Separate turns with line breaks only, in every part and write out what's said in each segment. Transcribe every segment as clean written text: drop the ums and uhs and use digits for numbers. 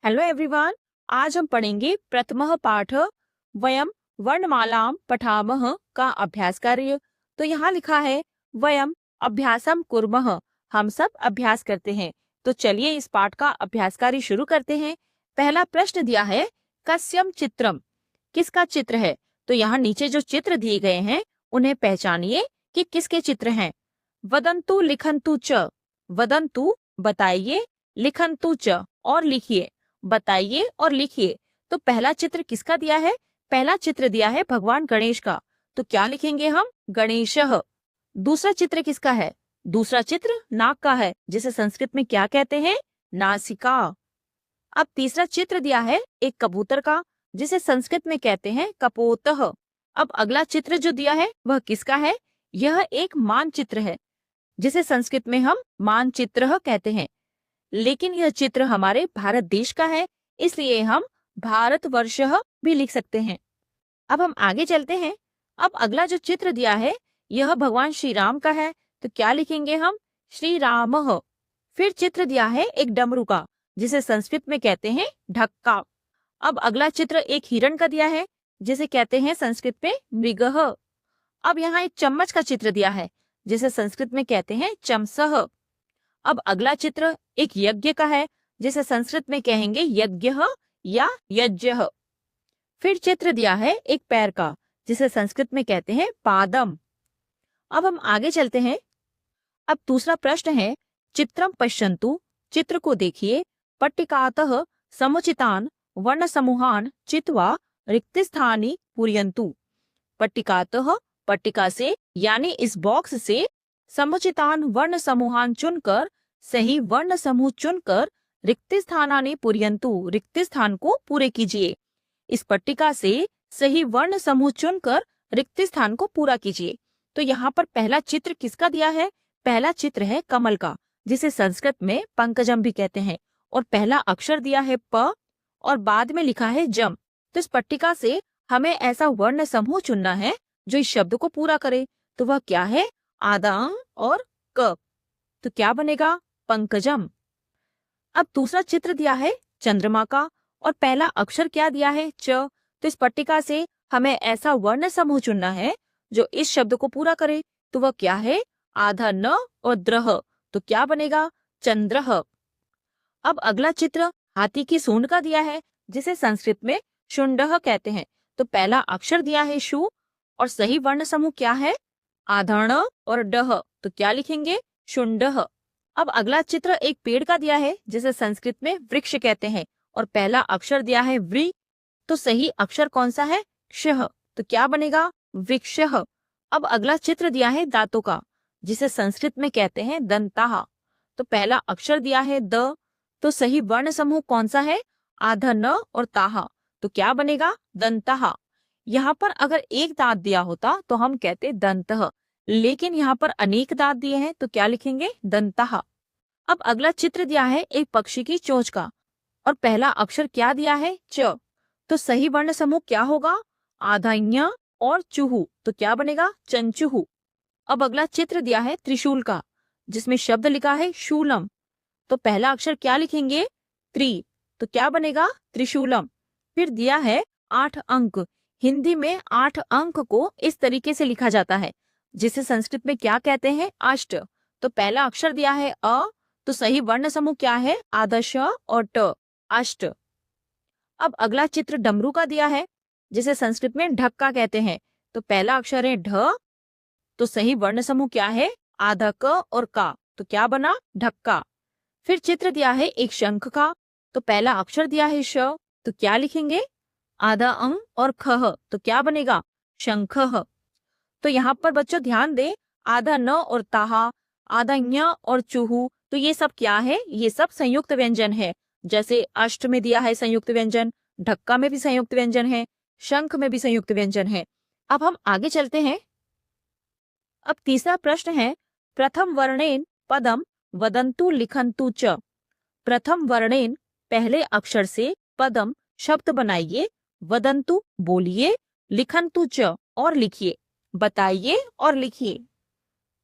Hello everyone. आज हम पढ़ेंगे प्रथमः पाठ वयम वर्णमालां पठामः का अभ्यास कार्य। तो यहाँ लिखा है वयम अभ्यासम कुर्मः, हम सब अभ्यास करते हैं। तो चलिए इस पाठ का अभ्यास कार्य शुरू करते हैं। पहला प्रश्न दिया है कस्यम चित्रम, किसका चित्र है। तो यहाँ नीचे जो चित्र दिए गए हैं उन्हें पहचानिए कि किसके चित्र हैं। वदंतु लिखंतु च, वदंतु बताइए, लिखंतु च और लिखिए, बताइए और लिखिए। तो पहला चित्र किसका दिया है? पहला चित्र दिया है भगवान गणेश का। तो क्या लिखेंगे हम? गणेशः। दूसरा चित्र किसका है? दूसरा चित्र नाक का है, जिसे संस्कृत में क्या कहते हैं? नासिका। अब तीसरा चित्र दिया है एक कबूतर का, जिसे संस्कृत में कहते हैं कपोतः। अब अगला चित्र जो दिया है वह किसका है? यह एक मानचित्र है, जिसे संस्कृत में हम मानचित्र कहते हैं। लेकिन यह चित्र हमारे भारत देश का है, इसलिए हम भारतवर्षः भी लिख सकते हैं। अब हम आगे चलते हैं। अब अगला जो चित्र दिया है यह भगवान श्री राम का है। तो क्या लिखेंगे हम? श्री रामः। फिर चित्र दिया है एक डमरू का, जिसे संस्कृत में कहते हैं ढक्का। अब अगला चित्र एक हिरण का दिया है, जिसे कहते हैं संस्कृत में मृगः। अब यहाँ एक चम्मच का चित्र दिया है, जिसे संस्कृत में कहते हैं चमसः। अब अगला चित्र एक यज्ञ का है, जिसे संस्कृत में कहेंगे यज्ञः या यज्ञः। फिर चित्र दिया है एक पैर का, जिसे संस्कृत में कहते हैं पादम। अब हम आगे चलते हैं। अब दूसरा प्रश्न है चित्रम पश्यन्तु, चित्र को देखिए, पट्टिकातः समुचितान वर्ण समूहान चित्वा रिक्तस्थानि पूरयन्तु। पट्टिकातः, पट्टिका से यानी इस बॉक्स से, समुचितान वर्ण समूहान चुनकर, सही वर्ण समूह चुनकर, रिक्त स्थानानि पूरयन्तु, रिक्त स्थान को पूरे कीजिए। इस पट्टिका से सही वर्ण समूह चुनकर रिक्त स्थान को पूरा कीजिए। तो यहाँ पर पहला चित्र किसका दिया है? पहला चित्र है कमल का, जिसे संस्कृत में पंकजम भी कहते हैं। और पहला अक्षर दिया है प और बाद में लिखा है जम। तो इस पट्टिका से हमें ऐसा वर्ण समूह चुनना है जो इस शब्द को पूरा करे। तो वह क्या है? आदा और क। तो क्या बनेगा? पंकजम। अब दूसरा चित्र दिया है चंद्रमा का और पहला अक्षर क्या दिया है? च। तो इस पट्टिका से हमें ऐसा वर्ण समूह चुनना है जो इस शब्द को पूरा करे। तो वह क्या है? आधा न और द्रह। तो क्या बनेगा? चंद्रह। अब अगला चित्र हाथी की सूंड का दिया है, जिसे संस्कृत में शुंडः कहते हैं। तो पहला अक्षर दिया है शु और सही वर्ण समूह क्या है? आधा ण और डह। तो क्या लिखेंगे? शुंडः। अब अगला चित्र एक पेड़ का दिया है, जिसे संस्कृत में वृक्ष कहते हैं और पहला अक्षर दिया है व्री। तो सही अक्षर कौन सा है? क्षः। तो क्या बनेगा? वृक्षः। अब अगला चित्र दिया है दांतों का, जिसे संस्कृत में कहते हैं दंताः। तो पहला अक्षर दिया है द। तो सही वर्ण समूह कौन सा है? आधा न और ताहा। तो क्या बनेगा? दंताः। यहाँ पर अगर एक दांत दिया होता तो हम कहते दंतः, लेकिन यहाँ पर अनेक दांत दिए हैं तो क्या लिखेंगे? दंताः। अब अगला चित्र दिया है एक पक्षी की चोंच का और पहला अक्षर क्या दिया है? च। तो सही वर्ण समूह क्या होगा? आधा ञ और चूहू। तो क्या बनेगा? चंचुहू। अब अगला चित्र दिया है त्रिशूल का, जिसमें शब्द लिखा है शूलम। तो पहला अक्षर क्या लिखेंगे? त्रि। तो क्या बनेगा? त्रिशूलम। फिर दिया है 8 अंक। हिंदी में 8 अंक को इस तरीके से लिखा जाता है, जिसे संस्कृत में क्या कहते हैं? अष्ट। तो पहला अक्षर दिया है अ। तो सही वर्ण समूह क्या है? आधा श और ट, अष्ट। अब अगला चित्र डमरू का दिया है, जिसे संस्कृत में ढक्का कहते हैं। तो पहला अक्षर है ढ। तो सही वर्ण समूह क्या है? आधा क और का। तो क्या बना? ढक्का। फिर चित्र दिया है एक शंख का। तो पहला अक्षर दिया है श। तो क्या लिखेंगे? आधा अंग और खह। तो क्या बनेगा? शंखः। तो यहाँ पर बच्चों ध्यान दें, आधा न और ताहा, आधा ञ और चूहू, तो ये सब क्या है? ये सब संयुक्त व्यंजन है। जैसे अष्ट में दिया है संयुक्त व्यंजन, ढक्का में भी संयुक्त व्यंजन है, शंख में भी संयुक्त व्यंजन है। अब हम आगे चलते हैं। अब तीसरा प्रश्न है प्रथम वर्णेन पदम वदंतु लिखंतु च। प्रथम वर्णेन पहले अक्षर से पदम शब्द बनाइए, वदंतु बोलिए, लिखंतु च और लिखिए, बताइए और लिखिए।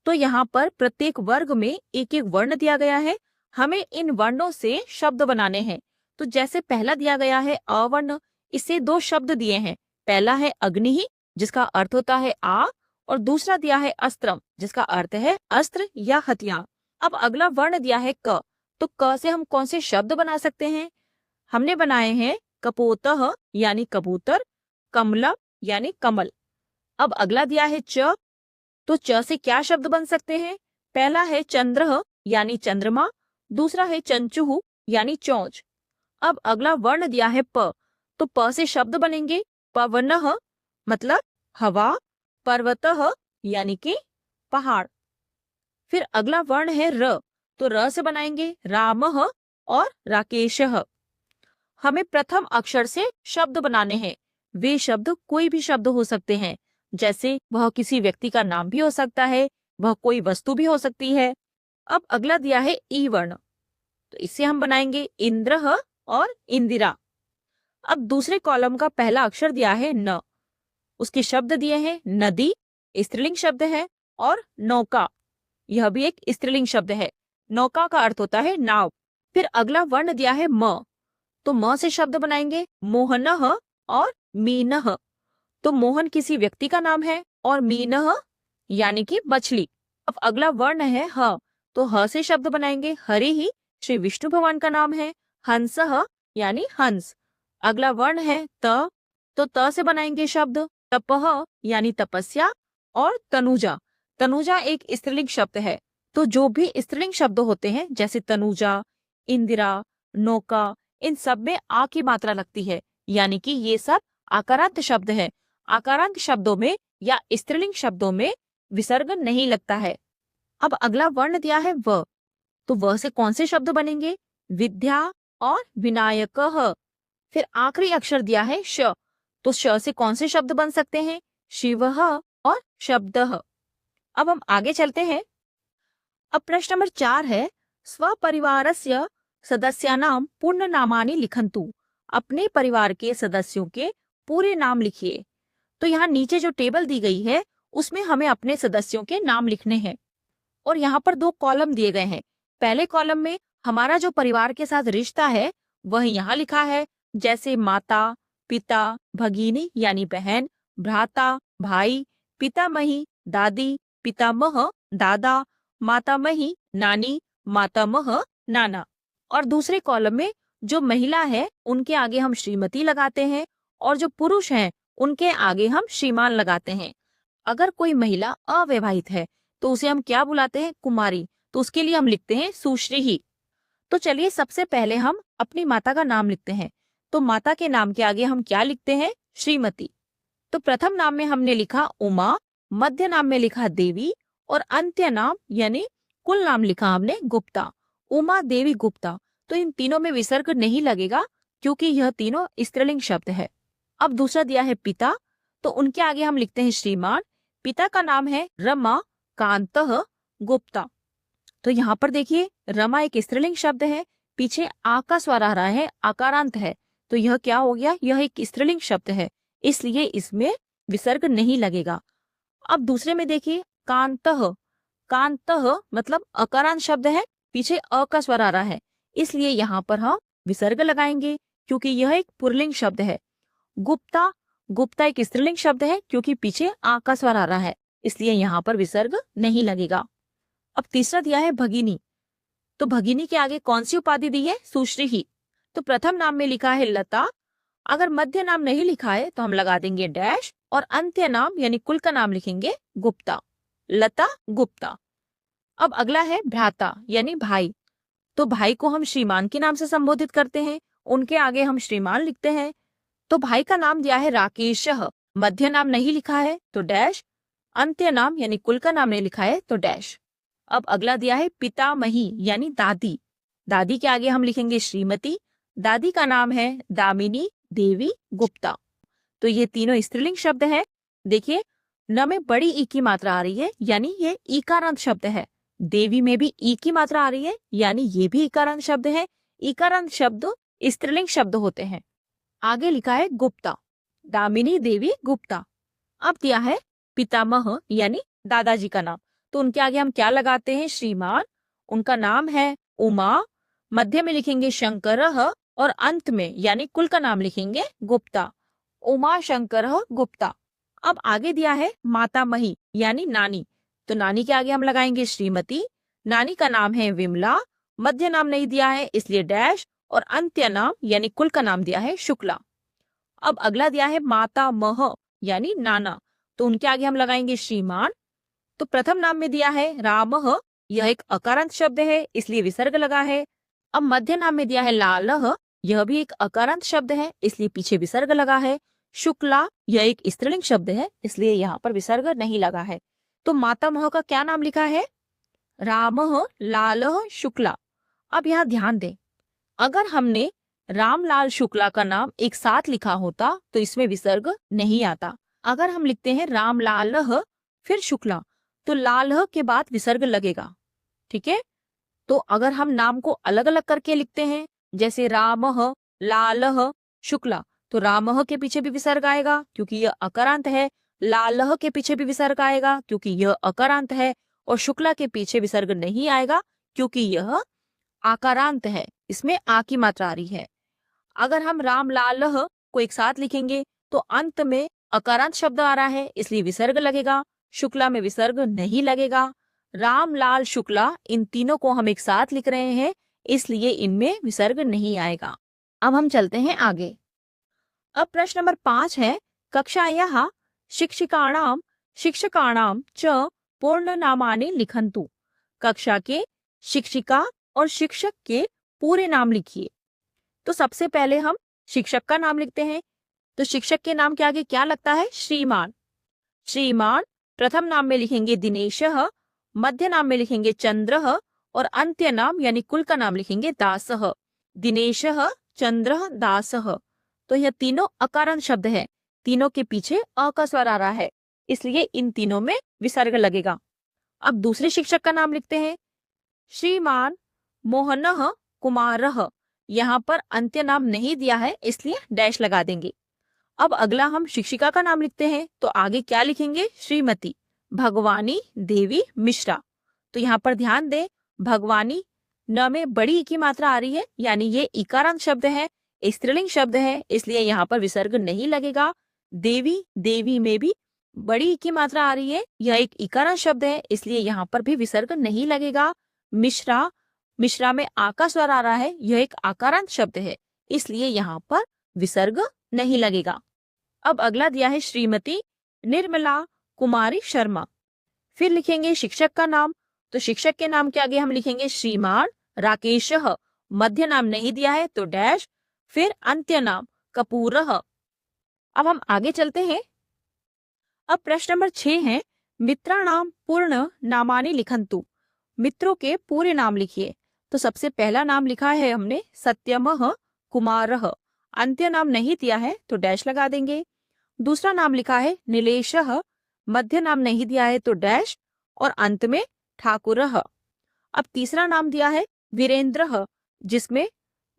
तो यहाँ पर प्रत्येक वर्ग में एक एक वर्ण दिया गया है। हमें इन वर्णों से शब्द बनाने हैं। तो जैसे पहला दिया गया है अवर्ण, इससे दो शब्द दिए हैं। पहला है अग्नि, जिसका अर्थ होता है आग, और दूसरा दिया है अस्त्रम, जिसका अर्थ है अस्त्र या हथियार। अब अगला वर्ण दिया है क, तो क से हम कौन से शब्द बना सकते हैं? हमने बनाए हैं कपोतः यानी कबूतर, कमलम यानी कमल। अब अगला दिया है च, तो च से क्या शब्द बन सकते हैं? पहला है चंद्र यानी चंद्रमा, दूसरा है चंचुहु यानी चौंच। अब अगला वर्ण दिया है प, तो प से शब्द बनेंगे पवनः मतलब हवा, पर्वतः यानी कि पहाड़। फिर अगला वर्ण है र, तो र से बनाएंगे रामः और राकेशः। हमें प्रथम अक्षर से शब्द बनाने हैं। वे शब्द कोई भी शब्द हो सकते हैं, जैसे वह किसी व्यक्ति का नाम भी हो सकता है, वह कोई वस्तु भी हो सकती है। अब अगला दिया है ई वर्ण, तो इसे हम बनाएंगे इंद्र और इंदिरा। अब दूसरे कॉलम का पहला अक्षर दिया है न, उसके शब्द दिए हैं नदी, स्त्रीलिंग शब्द है, और नौका, यह भी एक स्त्रीलिंग शब्द है। नौका का अर्थ होता है नाव। फिर अगला वर्ण दिया है म, तो म से शब्द बनाएंगे मोहनः और मीनः। तो मोहन किसी व्यक्ति का नाम है और मीनः यानी कि मछली। अब अगला वर्ण है ह, तो ह से शब्द बनाएंगे हरि ही, श्री विष्णु भगवान का नाम है। हंसः यानी हंस। अगला वर्ण है त, तो त से बनाएंगे शब्द तपः यानी तपस्या, और तनुजा। तनुजा एक स्त्रीलिंग शब्द है। तो जो भी स्त्रीलिंग शब्द होते हैं जैसे तनुजा, इंदिरा, नौका, इन सब में आ की मात्रा लगती है, यानी कि ये सब आकारांत शब्द है। आकारांत शब्दों में या स्त्रीलिंग शब्दों में विसर्ग नहीं लगता है। अब अगला वर्ण दिया है व, तो व से कौन से शब्द बनेंगे? विद्या और विनायकः। फिर आखिरी अक्षर दिया है श, तो श से कौन से शब्द बन सकते हैं? शिवः और शब्दः। अब हम आगे चलते हैं। अब प्रश्न नंबर 4 है स्वपरिवारस्य सदस्यानां पूर्ण नामानि लिखन्तु। अपने परिवार के सदस्यों के पूरे नाम लिखिए। तो यहाँ नीचे जो टेबल दी गई है उसमें हमें अपने सदस्यों के नाम लिखने हैं, और यहाँ पर दो कॉलम दिए गए हैं। पहले कॉलम में हमारा जो परिवार के साथ रिश्ता है वह यहाँ लिखा है, जैसे माता, पिता, भगिनी यानी बहन, भ्राता, भाई, पितामही, दादी, पितामह, दादा, मातामही, नानी, मातामह, नाना। और दूसरे कॉलम में जो महिला है उनके आगे हम श्रीमती लगाते हैं, और जो पुरुष हैं उनके आगे हम श्रीमान लगाते हैं। अगर कोई महिला अविवाहित है तो उसे हम क्या बुलाते हैं? कुमारी। तो उसके लिए हम लिखते हैं सुश्री ही। तो चलिए सबसे पहले हम अपनी माता का नाम लिखते हैं। तो माता के नाम के आगे हम क्या लिखते हैं? श्रीमती। तो प्रथम नाम में हमने लिखा उमा, मध्य नाम में लिखा देवी, और अंत्य नाम यानी कुल नाम लिखा हमने गुप्ता। उमा देवी गुप्ता। तो इन तीनों में विसर्ग नहीं लगेगा क्योंकि यह तीनों स्त्रीलिंग शब्द है। अब दूसरा दिया है पिता, तो उनके आगे हम लिखते हैं श्रीमान। पिता का नाम है रमा कांतः गुप्ता। तो यहाँ पर देखिए रमा एक स्त्रीलिंग शब्द है, पीछे आ का स्वर आ रहा है, आकारांत है, तो यह क्या हो गया? यह एक स्त्रीलिंग शब्द है, इसलिए इसमें विसर्ग नहीं लगेगा। अब दूसरे में देखिए कांतः। कांतः मतलब अकारांत शब्द है, पीछे अ का स्वर आ रहा है, इसलिए यहाँ पर हम विसर्ग लगाएंगे क्योंकि यह एक पुल्लिंग शब्द है। गुप्ता, गुप्ता एक स्त्रीलिंग शब्द है क्योंकि पीछे आ का स्वर आ रहा है, इसलिए यहाँ पर विसर्ग नहीं लगेगा। अब तीसरा दिया है भगिनी, तो भगिनी के आगे कौन सी उपाधि दी है? सुश्री ही। तो प्रथम नाम में लिखा है लता, अगर मध्य नाम नहीं लिखा है तो हम लगा देंगे डैश, और अंत्य नाम यानी कुल का नाम लिखेंगे गुप्ता। लता गुप्ता। अब अगला है भ्राता यानी भाई, तो भाई को हम श्रीमान के नाम से संबोधित करते हैं, उनके आगे हम श्रीमान लिखते हैं। तो भाई का नाम दिया है राकेशः, मध्य नाम नहीं लिखा है तो डैश, अंत्य नाम यानी कुल का नाम नहीं लिखा है तो डैश। अब अगला दिया है पितामही यानी दादी, दादी के आगे हम लिखेंगे श्रीमती। दादी का नाम है दामिनी देवी गुप्ता। तो ये तीनों स्त्रीलिंग शब्द है। देखिए न में बड़ी ई की मात्रा आ रही है, यानी ये ईकारांत शब्द है। देवी में भी ई की मात्रा आ रही है, यानी ये भी ईकारांत शब्द है। ईकारांत शब्द स्त्रीलिंग शब्द होते हैं। आगे लिखा है गुप्ता, दामिनी देवी गुप्ता। अब दिया है पितामह यानी दादाजी का नाम, तो उनके आगे हम क्या लगाते हैं? श्रीमान। उनका नाम है उमा, मध्य में लिखेंगे शंकरः, और अंत में यानी कुल का नाम लिखेंगे गुप्ता, उमा शंकर गुप्ता। अब आगे दिया है मातामही यानी नानी, तो नानी के आगे हम लगाएंगे श्रीमती, नानी का नाम है विमला, मध्य नाम नहीं दिया है इसलिए डैश, और अंत्य नाम यानी कुल का नाम दिया है शुक्ला। अब अगला दिया है मातामह यानी नाना, तो उनके आगे हम लगाएंगे श्रीमान। तो प्रथम नाम में दिया है रामः, यह एक अकारांत शब्द है इसलिए विसर्ग लगा है। अब मध्य नाम में दिया है लालः, यह भी एक अकारांत शब्द है इसलिए पीछे विसर्ग लगा है। शुक्ला, यह एक स्त्रीलिंग शब्द है इसलिए यहाँ पर विसर्ग नहीं लगा है। तो मातामह का क्या नाम लिखा है? रामः लालः शुक्ला। अब यहाँ ध्यान दें, अगर हमने रामलाल शुक्ला का नाम एक साथ लिखा होता तो इसमें विसर्ग नहीं आता। अगर हम लिखते हैं रामलालः फिर शुक्ला, तो लालः के बाद विसर्ग लगेगा, ठीक है। तो अगर हम नाम को अलग अलग करके लिखते हैं, जैसे रामः लालः शुक्ला, तो रामः के पीछे भी विसर्ग आएगा क्योंकि यह अकारांत है, लालः के पीछे भी विसर्ग आएगा क्योंकि यह अकारांत है, और शुक्ला के पीछे विसर्ग नहीं आएगा क्योंकि यह आकारांत है, इसमें आ की मात्रा आ रही है। अगर हम रामलालः को एक साथ लिखेंगे तो अंत में अकारांत शब्द आ रहा है इसलिए विसर्ग लगेगा, शुक्ला में विसर्ग नहीं लगेगा। रामलाल शुक्ला, इन तीनों को हम एक साथ लिख रहे हैं इसलिए इनमें विसर्ग नहीं आएगा। अब हम चलते हैं आगे। अब प्रश्न नंबर 5 है, कक्षायाः शिक्षिकाणां शिक्षकाणां च पूर्णनामानि लिखन्तु। कक्षा के शिक्षिका और शिक्षक के पूरे नाम लिखिए। तो सबसे पहले हम शिक्षक का नाम लिखते हैं, तो शिक्षक के नाम के आगे क्या लगता है? श्रीमान। श्रीमान प्रथम नाम में लिखेंगे दिनेशः, मध्य नाम में लिखेंगे चंद्रः, और अंत्य नाम यानी कुल का नाम लिखेंगे दासः। दिनेशः, चंद्रः, दासः। तो यह तीनों अकारांत शब्द है, तीनों के पीछे अ का स्वर आ रहा है इसलिए इन तीनों में विसर्ग लगेगा। अब दूसरे शिक्षक का नाम लिखते हैं, श्रीमान मोहनः कुमारः। यहाँ पर अंत्य नाम नहीं दिया है इसलिए डैश लगा देंगे। अब अगला हम शिक्षिका का नाम लिखते हैं, तो आगे क्या लिखेंगे? श्रीमती भगवानी देवी मिश्रा। तो यहाँ पर ध्यान दें, भगवानी न में बड़ी ई की मात्रा आ रही है यानी ये इकारांत शब्द है, स्त्रीलिंग शब्द है इसलिए यहाँ पर विसर्ग नहीं लगेगा। देवी, देवी में भी बड़ी ई की मात्रा आ रही है, यह एक इकारांत शब्द है इसलिए यहाँ पर भी विसर्ग नहीं लगेगा। मिश्रा, मिश्रा में आ का स्वर आ रहा है, यह एक आकारांत शब्द है इसलिए यहाँ पर विसर्ग नहीं लगेगा। अब अगला दिया है श्रीमती निर्मला कुमारी शर्मा। फिर लिखेंगे शिक्षक का नाम, तो शिक्षक के नाम के आगे हम लिखेंगे श्रीमान राकेशः, मध्य नाम नहीं दिया है तो डैश, फिर अंत्य नाम कपूरः। अब हम आगे चलते हैं। अब प्रश्न नंबर 6 है, मित्राणाम पूर्ण नामानि लिखन्तु। मित्रों के पूरे नाम लिखिए। तो सबसे पहला नाम लिखा है हमने सत्यमः कुमारः, अंत्य नाम नहीं दिया है तो डैश लगा देंगे। दूसरा नाम लिखा है नीलेशः, मध्य नाम नहीं दिया है तो डैश, और अंत में ठाकुरः। अब तीसरा नाम दिया है वीरेंद्रः, जिसमें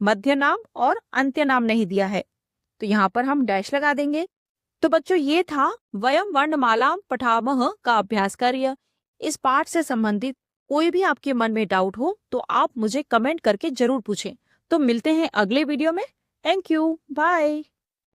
मध्य नाम और अंत्य नाम नहीं दिया है तो यहाँ पर हम डैश लगा देंगे। तो बच्चों ये था वयम वर्णमालां पठामः का अभ्यास कार्य। इस पाठ से संबंधित कोई भी आपके मन में डाउट हो तो आप मुझे कमेंट करके जरूर पूछें। तो मिलते हैं अगले वीडियो में। Thank you, bye.